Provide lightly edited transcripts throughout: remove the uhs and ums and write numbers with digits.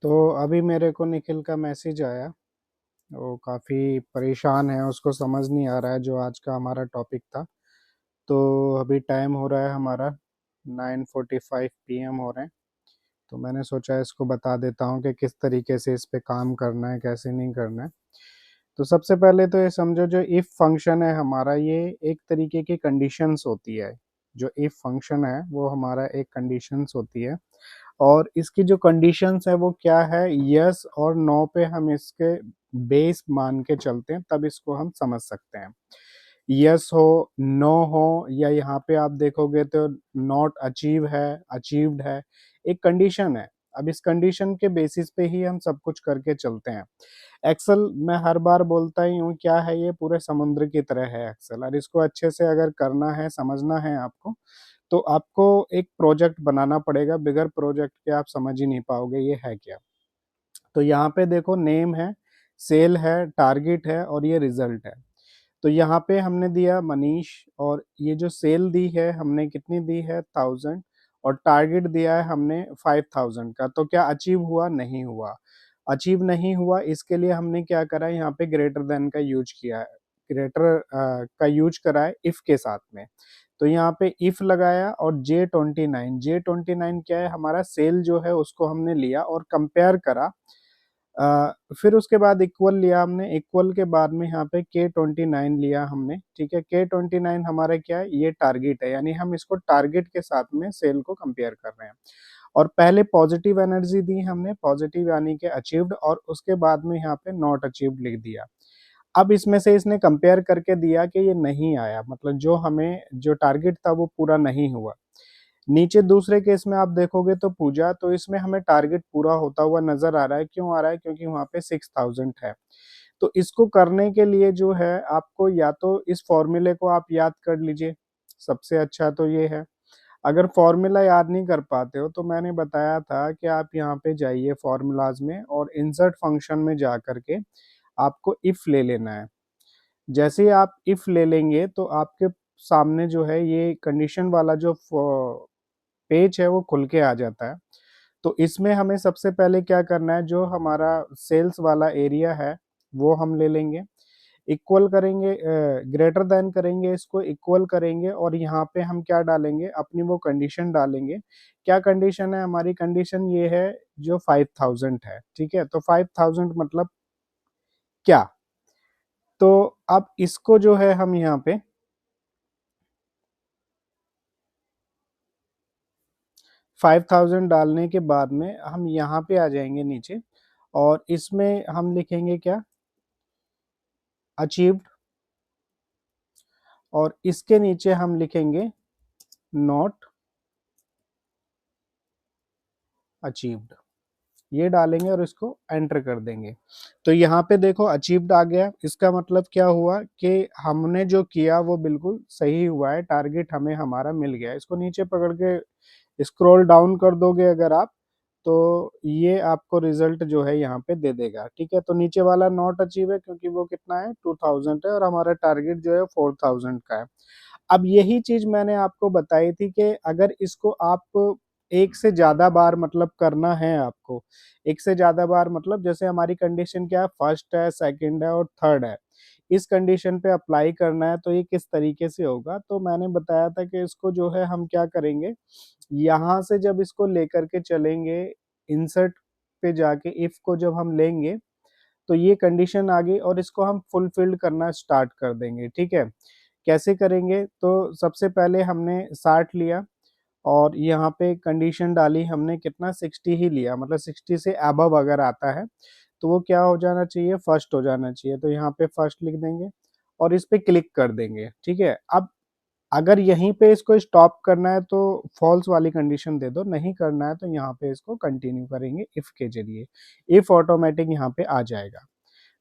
तो अभी मेरे को निखिल का मैसेज आया। वो काफ़ी परेशान है, उसको समझ नहीं आ रहा है जो आज का हमारा टॉपिक था। तो अभी टाइम हो रहा है हमारा 9:45 पीएम हो रहे हैं। तो मैंने सोचा इसको बता देता हूँ कि किस तरीके से इस पे काम करना है, कैसे नहीं करना है। तो सबसे पहले तो ये समझो, जो इफ फंक्शन है हमारा, ये एक तरीके की कंडीशंस होती है। जो इफ फंक्शन है वो हमारा एक कंडीशंस होती है, और इसकी जो कंडीशंस है वो क्या है, यस और नो पे हम इसके बेस मान के चलते हैं, तब इसको हम समझ सकते हैं। यस हो, नो हो, या यहाँ पे आप देखोगे तो नॉट अचीव है, अचीव्ड है, एक कंडीशन है। अब इस कंडीशन के बेसिस पे ही हम सब कुछ करके चलते हैं। एक्सेल मैं हर बार बोलता ही हूँ, क्या है ये, पूरे समुद्र की तरह है एक्सेल। और इसको अच्छे से अगर करना है, समझना है आपको, तो आपको एक प्रोजेक्ट बनाना पड़ेगा। बिगर प्रोजेक्ट के आप समझ ही नहीं पाओगे ये है क्या। तो यहाँ पे देखो, नेम है, सेल है, टारगेट है, और ये रिजल्ट है। तो यहाँ पे हमने दिया मनीष, और ये जो सेल दी है हमने कितनी दी है, 1000, और टारगेट दिया है हमने 5000 का। तो क्या अचीव हुआ? नहीं हुआ। अचीव नहीं हुआ, इसके लिए हमने क्या करा है, यहाँ पे ग्रेटर देन का यूज किया है। ग्रेटर का यूज करा है इफ के साथ में। तो यहाँ पे इफ लगाया, और J29 क्या है, हमारा सेल जो है उसको हमने लिया और कंपेयर करा। फिर उसके बाद इक्वल लिया हमने, इक्वल के बाद में यहाँ पे K29 लिया हमने। ठीक है, K29 हमारा क्या है, ये टारगेट है, यानी हम इसको टारगेट के साथ में सेल को कंपेयर कर रहे हैं। और पहले पॉजिटिव एनर्जी दी हमने, पॉजिटिव यानी कि अचीव्ड, और उसके बाद में यहाँ पे नॉट अचीव्ड लिख दिया। अब इसमें से इसने कंपेयर करके दिया कि ये नहीं आया, मतलब जो हमें जो टारगेट था वो पूरा नहीं हुआ। नीचे दूसरे केस में आप देखोगे तो पूजा, तो इसमें हमें टारगेट पूरा होता हुआ नजर आ रहा है। क्यों आ रहा है? क्योंकि वहां पे 6000 है। तो इसको करने के लिए जो है, आपको या तो इस फॉर्मूले को आप याद कर लीजिए, सबसे अच्छा तो ये है। अगर फॉर्मूला याद नहीं कर पाते हो, तो मैंने बताया था कि आप यहाँ पे जाइए फॉर्मूलाज में, और इंसर्ट फंक्शन में जा करके आपको इफ ले लेना है। जैसे ही आप इफ ले लेंगे तो आपके सामने जो है ये कंडीशन वाला जो पेज है वो खुल के आ जाता है। तो इसमें हमें सबसे पहले क्या करना है, जो हमारा सेल्स वाला एरिया है वो हम ले लेंगे, इक्वल करेंगे, ग्रेटर देन करेंगे, इसको इक्वल करेंगे, और यहाँ पे हम क्या डालेंगे, अपनी वो कंडीशन डालेंगे। क्या कंडीशन है हमारी? कंडीशन ये है, जो 5000 है। ठीक है, तो 5000 मतलब क्या? तो अब इसको जो है हम यहाँ पे 5000 डालने के बाद में हम यहाँ पे आ जाएंगे नीचे, और इसमें हम लिखेंगे क्या, अचीव्ड, और इसके नीचे हम लिखेंगे नॉट अचीव्ड। ये डालेंगे और इसको एंटर कर देंगे। तो यहाँ पे देखो अचीव्ड आ गया। इसका मतलब क्या हुआ कि हमने जो किया वो बिल्कुल सही हुआ है, टारगेट हमें हमारा मिल गया। इसको नीचे पकड़ के स्क्रॉल डाउन कर दोगे अगर आप, तो ये आपको रिजल्ट जो है यहाँ पे दे देगा। ठीक है, तो नीचे वाला नॉट अचीव है क्योंकि वो कितना है, 2000 है, और हमारा टारगेट जो है 4000 का है। अब यही चीज मैंने आपको बताई थी कि अगर इसको आप एक से ज्यादा बार मतलब करना है आपको, एक से ज्यादा बार मतलब जैसे हमारी कंडीशन क्या है, फर्स्ट है, सेकंड है और थर्ड है, इस कंडीशन पे अप्लाई करना है, तो ये किस तरीके से होगा। तो मैंने बताया था कि इसको जो है हम क्या करेंगे, यहाँ से जब इसको लेकर के चलेंगे, इंसर्ट पे जाके इफ को जब हम लेंगे, तो ये कंडीशन आ गई, और इसको हम फुलफिल्ड करना स्टार्ट कर देंगे। ठीक है, कैसे करेंगे? तो सबसे पहले हमने 60 लिया, और यहाँ पे कंडीशन डाली हमने, कितना, 60 ही लिया, मतलब 60 से अबव अगर आता है तो वो क्या हो जाना चाहिए, फर्स्ट हो जाना चाहिए। तो यहाँ पे फर्स्ट लिख देंगे और इस पे क्लिक कर देंगे। ठीक है, अब अगर यहीं पे इसको स्टॉप करना है तो फॉल्स वाली कंडीशन दे दो, नहीं करना है तो यहाँ पे इसको कंटिन्यू करेंगे इफ के जरिए। इफ ऑटोमेटिक यहाँ पे आ जाएगा।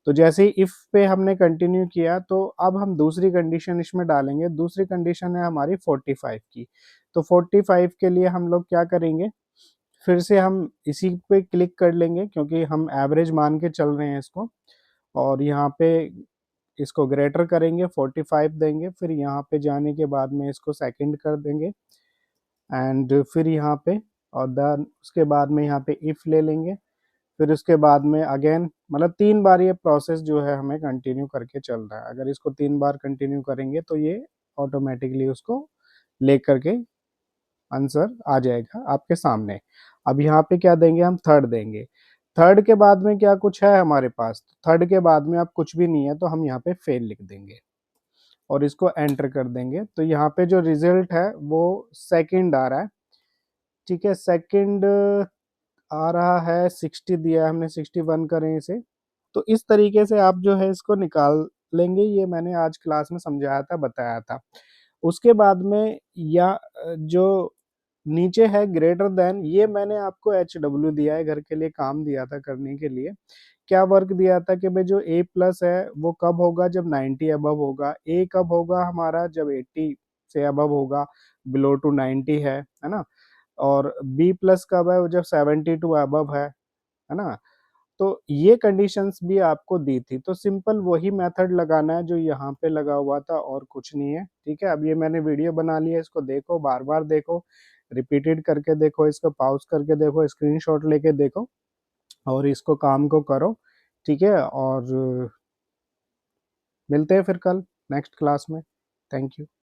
तो जैसे ही इफ पे हमने कंटिन्यू किया, तो अब हम दूसरी कंडीशन इसमें डालेंगे। दूसरी कंडीशन है हमारी 45 की। तो 45 के लिए हम लोग क्या करेंगे, फिर से हम इसी पे क्लिक कर लेंगे क्योंकि हम एवरेज मान के चल रहे हैं इसको, और यहाँ पे इसको ग्रेटर करेंगे, 45 देंगे, फिर यहाँ पे जाने के बाद में इसको सेकंड कर देंगे, एंड फिर यहाँ पे, और देन उसके बाद में यहाँ पे इफ ले लेंगे, फिर उसके बाद में अगेन, मतलब 3 बार ये प्रोसेस जो है हमें कंटिन्यू करके चल रहा है। अगर इसको 3 बार कंटिन्यू करेंगे तो ये ऑटोमेटिकली उसको लेकर के आंसर आ जाएगा आपके सामने। अब यहाँ पे क्या देंगे, हम थर्ड देंगे। थर्ड के बाद में क्या कुछ है हमारे पास, थर्ड के बाद में अब कुछ भी नहीं है तो हम यहाँ पे फेल लिख देंगे और इसको एंटर कर देंगे। तो यहाँ पे जो रिजल्ट है वो सेकंड आ रहा है, ठीक है। सेकंड आ रहा है 60 दिया है हमने, 61 करें इसे। तो इस तरीके से आप जो है इसको निकाल लेंगे। ये मैंने आज क्लास में समझाया था, बताया था। उसके बाद में या जो नीचे है ग्रेटर देन, ये मैंने आपको HW दिया है, घर के लिए काम दिया था करने के लिए। क्या वर्क दिया था कि भाई जो A प्लस है वो कब होगा, जब 90 अबव होगा। A कब होगा हमारा, जब 80 से अबव होगा, बिलो टू 90 है ना। और B प्लस कब है, वो जब 70 टू अबव है ना। तो ये कंडीशंस भी आपको दी थी। तो सिंपल वही मेथड लगाना है जो यहाँ पे लगा हुआ था, और कुछ नहीं है, ठीक है। अब ये मैंने वीडियो बना लिया, इसको देखो, बार बार देखो, रिपीटेड करके देखो, इसको पॉज करके देखो, स्क्रीनशॉट लेके देखो, और इसको काम को करो, ठीक है। और मिलते हैं फिर कल नेक्स्ट क्लास में। Thank you.